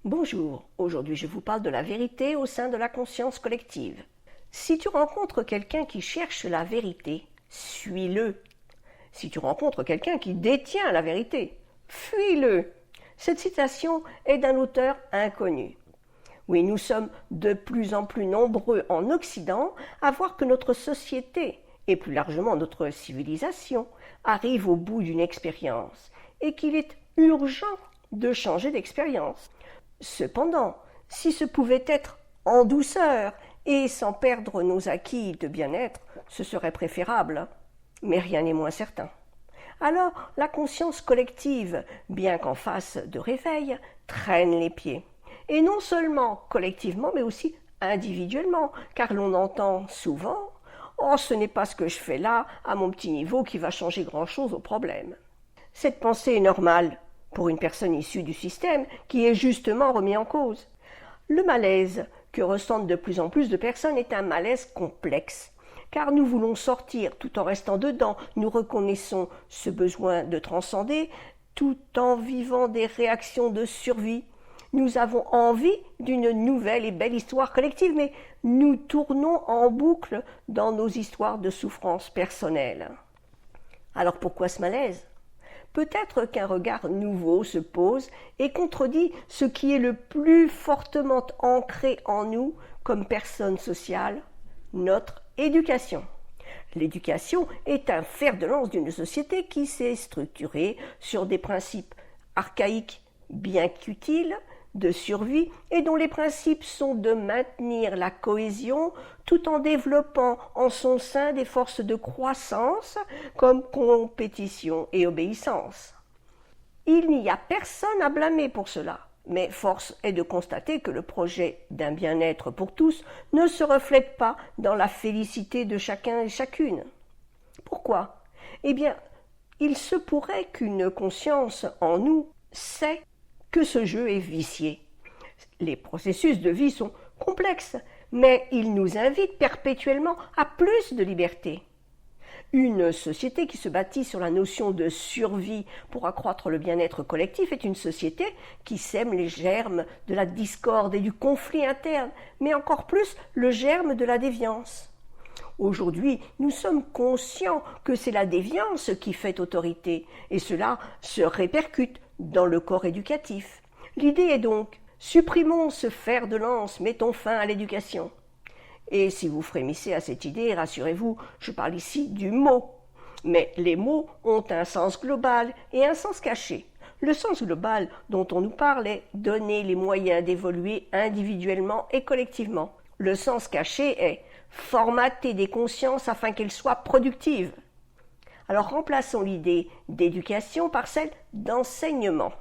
Bonjour, aujourd'hui je vous parle de la vérité au sein de la conscience collective. Si tu rencontres quelqu'un qui cherche la vérité, suis-le. Si tu rencontres quelqu'un qui détient la vérité, fuis-le. Cette citation est d'un auteur inconnu. Oui, nous sommes de plus en plus nombreux en Occident à voir que notre société, et plus largement notre civilisation, arrive au bout d'une expérience et qu'il est urgent de changer d'expérience. Cependant, si ce pouvait être en douceur et sans perdre nos acquis de bien-être, ce serait préférable, mais rien n'est moins certain. Alors, la conscience collective, bien qu'en phase de réveil, traîne les pieds. Et non seulement collectivement, mais aussi individuellement, car l'on entend souvent « Oh, ce n'est pas ce que je fais là, à mon petit niveau, qui va changer grand-chose au problème. » Cette pensée est normale pour une personne issue du système qui est justement remis en cause. Le malaise que ressentent de plus en plus de personnes est un malaise complexe, car nous voulons sortir tout en restant dedans, nous reconnaissons ce besoin de transcender tout en vivant des réactions de survie. Nous avons envie d'une nouvelle et belle histoire collective, mais nous tournons en boucle dans nos histoires de souffrance personnelle. Alors pourquoi ce malaise ? Peut-être qu'un regard nouveau se pose et contredit ce qui est le plus fortement ancré en nous comme personne sociale, notre éducation. L'éducation est un fer de lance d'une société qui s'est structurée sur des principes archaïques bien qu'utiles, de survie et dont les principes sont de maintenir la cohésion tout en développant en son sein des forces de croissance comme compétition et obéissance. Il n'y a personne à blâmer pour cela, mais force est de constater que le projet d'un bien-être pour tous ne se reflète pas dans la félicité de chacun et chacune. Pourquoi ? Eh bien, il se pourrait qu'une conscience en nous sait que ce jeu est vicié. Les processus de vie sont complexes, mais ils nous invitent perpétuellement à plus de liberté. Une société qui se bâtit sur la notion de survie pour accroître le bien-être collectif est une société qui sème les germes de la discorde et du conflit interne, mais encore plus le germe de la déviance. Aujourd'hui, nous sommes conscients que c'est la déviance qui fait autorité, et cela se répercute dans le corps éducatif. L'idée est donc, supprimons ce fer de lance, mettons fin à l'éducation. Et si vous frémissez à cette idée, rassurez-vous, je parle ici du mot. Mais les mots ont un sens global et un sens caché. Le sens global dont on nous parle est donner les moyens d'évoluer individuellement et collectivement. Le sens caché est formater des consciences afin qu'elles soient productives. Alors remplaçons l'idée d'éducation par celle d'enseignement.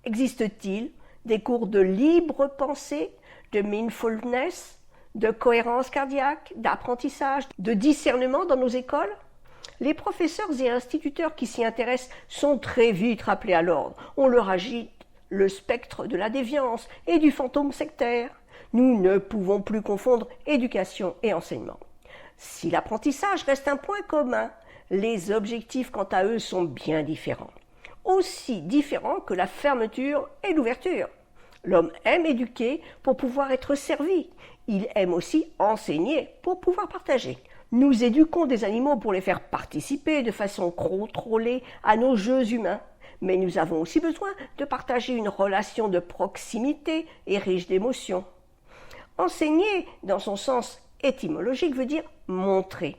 Existe-t-il des cours de libre pensée, de mindfulness, de cohérence cardiaque, d'apprentissage, de discernement dans nos écoles ? Les professeurs et instituteurs qui s'y intéressent sont très vite rappelés à l'ordre. On leur agite le spectre de la déviance et du fantôme sectaire. Nous ne pouvons plus confondre éducation et enseignement. Si l'apprentissage reste un point commun, les objectifs quant à eux sont bien différents. Aussi différents que la fermeture et l'ouverture. L'homme aime éduquer pour pouvoir être servi. Il aime aussi enseigner pour pouvoir partager. Nous éduquons des animaux pour les faire participer de façon contrôlée à nos jeux humains. Mais nous avons aussi besoin de partager une relation de proximité et riche d'émotions. Enseigner, dans son sens étymologique, veut dire montrer.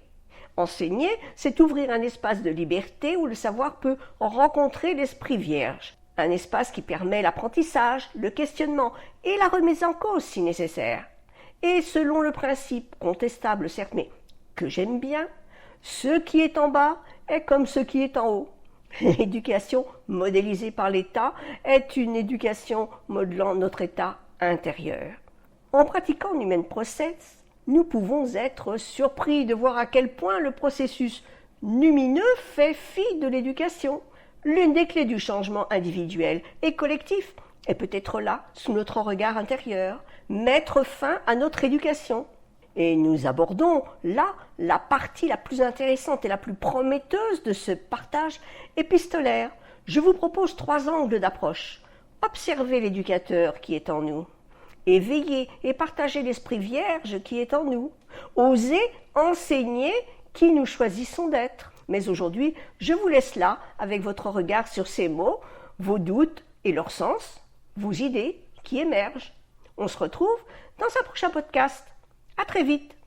Enseigner, c'est ouvrir un espace de liberté où le savoir peut rencontrer l'esprit vierge. Un espace qui permet l'apprentissage, le questionnement et la remise en cause si nécessaire. Et selon le principe, contestable certes, mais que j'aime bien, ce qui est en bas est comme ce qui est en haut. L'éducation modélisée par l'État est une éducation modelant notre état intérieur. En pratiquant l'Human Process, nous pouvons être surpris de voir à quel point le processus lumineux fait fi de l'éducation. L'une des clés du changement individuel et collectif est peut-être là, sous notre regard intérieur, mettre fin à notre éducation. Et nous abordons là la partie la plus intéressante et la plus prometteuse de ce partage épistolaire. Je vous propose 3 angles d'approche. observer l'éducateur qui est en nous, éveiller et partager l'esprit vierge qui est en nous, oser enseigner qui nous choisissons d'être. Mais aujourd'hui, je vous laisse là avec votre regard sur ces mots, vos doutes et leur sens, vos idées qui émergent. On se retrouve dans un prochain podcast. À très vite.